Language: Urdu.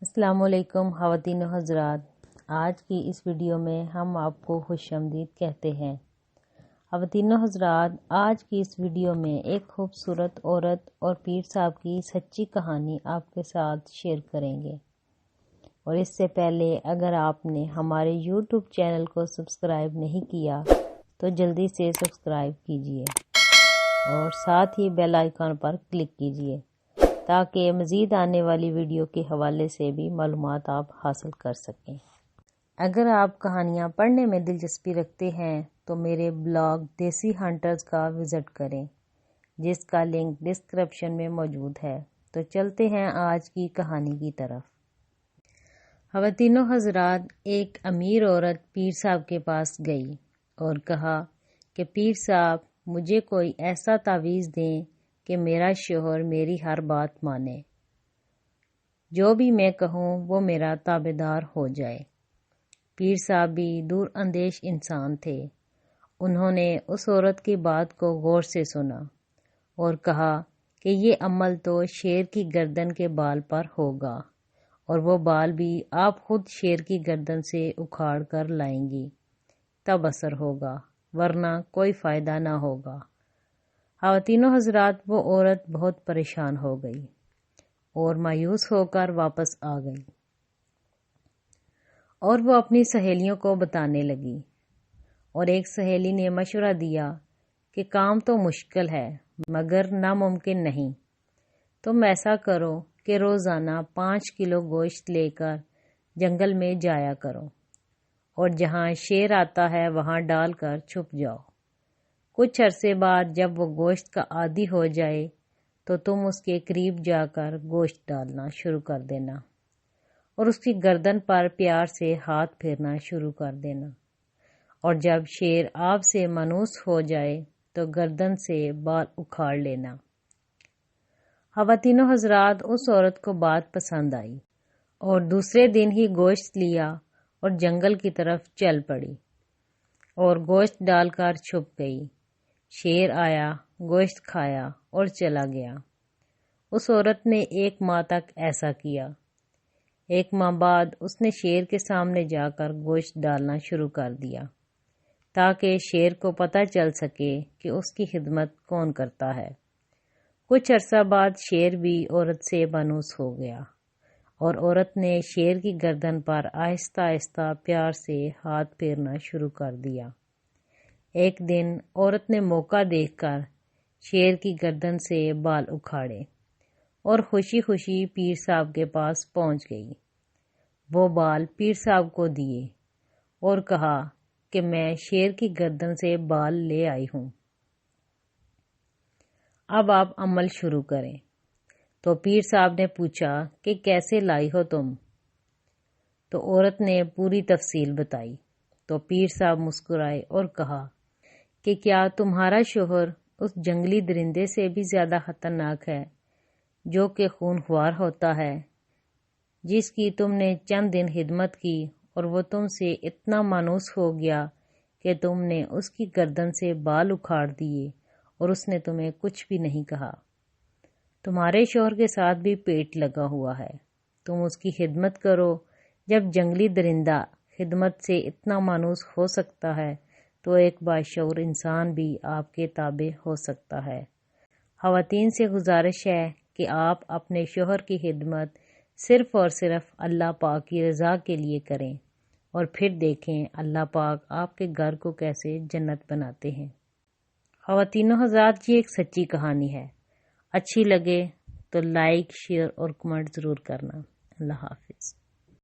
السلام علیکم خواتین و حضرات، آج کی اس ویڈیو میں ہم آپ کو خوش آمدید کہتے ہیں۔ خواتین و حضرات، آج کی اس ویڈیو میں ایک خوبصورت عورت اور پیر صاحب کی سچی کہانی آپ کے ساتھ شیئر کریں گے، اور اس سے پہلے اگر آپ نے ہمارے YouTube چینل کو سبسکرائب نہیں کیا تو جلدی سے سبسکرائب کیجیے اور ساتھ ہی بیل آئیکن پر کلک کیجیے تاکہ مزید آنے والی ویڈیو کے حوالے سے بھی معلومات آپ حاصل کر سکیں۔ اگر آپ کہانیاں پڑھنے میں دلچسپی رکھتے ہیں تو میرے بلاگ دیسی ہنٹرز کا وزٹ کریں، جس کا لنک ڈسکرپشن میں موجود ہے۔ تو چلتے ہیں آج کی کہانی کی طرف۔ خواتین و حضرات، ایک امیر عورت پیر صاحب کے پاس گئی اور کہا کہ پیر صاحب، مجھے کوئی ایسا تعویذ دیں کہ میرا شوہر میری ہر بات مانے، جو بھی میں کہوں وہ میرا تابعدار ہو جائے۔ پیر صاحب بھی دور اندیش انسان تھے۔ انہوں نے اس عورت کی بات کو غور سے سنا اور کہا کہ یہ عمل تو شیر کی گردن کے بال پر ہوگا، اور وہ بال بھی آپ خود شیر کی گردن سے اکھاڑ کر لائیں گی، تب اثر ہوگا، ورنہ کوئی فائدہ نہ ہوگا۔ خواتین و حضرات، وہ عورت بہت پریشان ہو گئی اور مایوس ہو کر واپس آ گئی، اور وہ اپنی سہیلیوں کو بتانے لگی، اور ایک سہیلی نے مشورہ دیا کہ کام تو مشکل ہے مگر ناممکن نہیں۔ تم ایسا کرو کہ روزانہ 5 کلو گوشت لے کر جنگل میں جایا کرو، اور جہاں شیر آتا ہے وہاں ڈال کر چھپ جاؤ۔ کچھ عرصے بعد جب وہ گوشت کا عادی ہو جائے تو تم اس کے قریب جا کر گوشت ڈالنا شروع کر دینا، اور اس کی گردن پر پیار سے ہاتھ پھیرنا شروع کر دینا، اور جب شیر آپ سے مانوس ہو جائے تو گردن سے بال اکھاڑ لینا۔ خواتین و حضرات، اس عورت کو بات پسند آئی اور دوسرے دن ہی گوشت لیا اور جنگل کی طرف چل پڑی، اور گوشت ڈال کر چھپ گئی۔ شیر آیا، گوشت کھایا اور چلا گیا۔ اس عورت نے 1 ماہ تک ایسا کیا۔ 1 ماہ بعد اس نے شیر کے سامنے جا کر گوشت ڈالنا شروع کر دیا، تاکہ شیر کو پتہ چل سکے کہ اس کی خدمت کون کرتا ہے۔ کچھ عرصہ بعد شیر بھی عورت سے مانوس ہو گیا، اور عورت نے شیر کی گردن پر آہستہ آہستہ پیار سے ہاتھ پھیرنا شروع کر دیا۔ ایک دن عورت نے موقع دیکھ کر شیر کی گردن سے بال اکھاڑے اور خوشی خوشی پیر صاحب کے پاس پہنچ گئی۔ وہ بال پیر صاحب کو دیے اور کہا کہ میں شیر کی گردن سے بال لے آئی ہوں، اب آپ عمل شروع کریں۔ تو پیر صاحب نے پوچھا کہ کیسے لائی ہو تم؟ تو عورت نے پوری تفصیل بتائی۔ تو پیر صاحب مسکرائے اور کہا کہ کیا تمہارا شوہر اس جنگلی درندے سے بھی زیادہ خطرناک ہے جو کہ خونخوار ہوتا ہے، جس کی تم نے چند دن خدمت کی اور وہ تم سے اتنا مانوس ہو گیا کہ تم نے اس کی گردن سے بال اکھاڑ دیے اور اس نے تمہیں کچھ بھی نہیں کہا؟ تمہارے شوہر کے ساتھ بھی پیٹ لگا ہوا ہے، تم اس کی خدمت کرو۔ جب جنگلی درندہ خدمت سے اتنا مانوس ہو سکتا ہے تو ایک باشعور انسان بھی آپ کے تابع ہو سکتا ہے۔ خواتین سے گزارش ہے کہ آپ اپنے شوہر کی خدمت صرف اور صرف اللہ پاک کی رضا کے لیے کریں، اور پھر دیکھیں اللہ پاک آپ کے گھر کو کیسے جنت بناتے ہیں۔ خواتین و حضرات، یہ ایک سچی کہانی ہے۔ اچھی لگے تو لائک، شیئر اور کمنٹ ضرور کرنا۔ اللہ حافظ۔